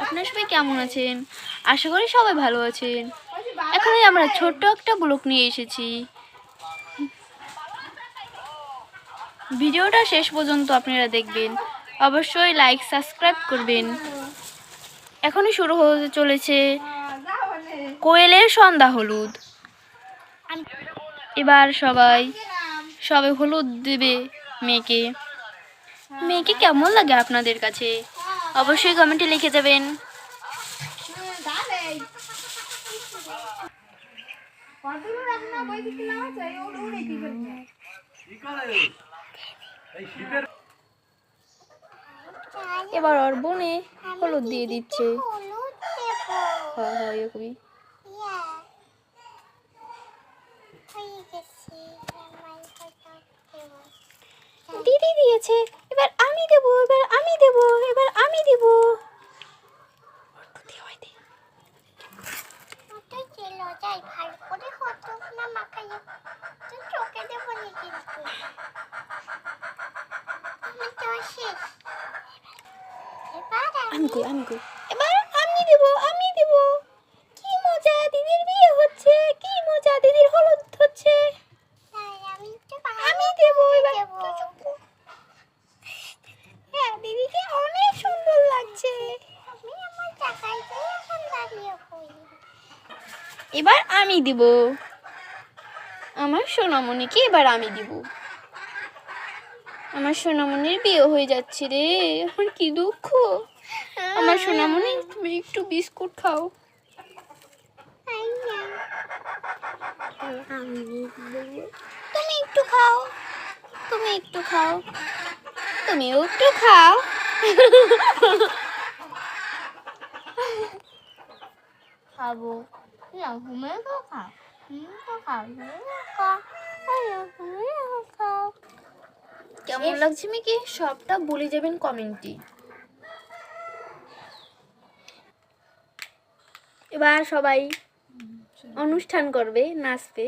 আপনারা সবাই কেমন আছেন? আশা করি সবাই ভালো আছেন। এখনই আমরা ছোট্ট একটা ব্লগ নিয়ে এসেছি। ভিডিওটা শেষ পর্যন্ত আপনারা দেখবেন, অবশ্যই লাইক সাবস্ক্রাইব করবেন। এখনই শুরু হতে চলেছে কোয়েলের সন্ধ্যা হলুদ। এবার সবাই হলুদ দেবে মেয়েকে। মেয়েকে কেমন লাগে আপনাদের কাছে অবশ্যই কমেন্টে লিখে যাবেন। এবার ওর বোনে হলুদ দিয়ে দিচ্ছে। দিদি দিয়েছে, এবার আমি দেবো, এবার আমি দেবো, এবার আমি দেবো। আমি কই এবার আমি দেবো, আমি দেবো। কি মজা, দিদির বিয়ে হচ্ছে, কি মজা, দিদির হলুদ হচ্ছে। আমি দেবো এবার। হ্যাঁ, দিদিকে অনেক সুন্দর লাগছে। এবার আমি দিব আমার সোনামণিকে, এবার আমি দিব। আমার সোনামণির বিয়ে হয়ে যাচ্ছে রে, আমার কি দুঃখ। আমার সোনামণি, তুমি একটু বিস্কুট খাও। তুমি একটু খাও, তুমি একটু খাও, তুমিও একটু খাও। খাবো কেমন লাগছে মিকি সবটা বলে যাবেন কমেন্টে। এবার সবাই অনুষ্ঠান করবে, নাচবে।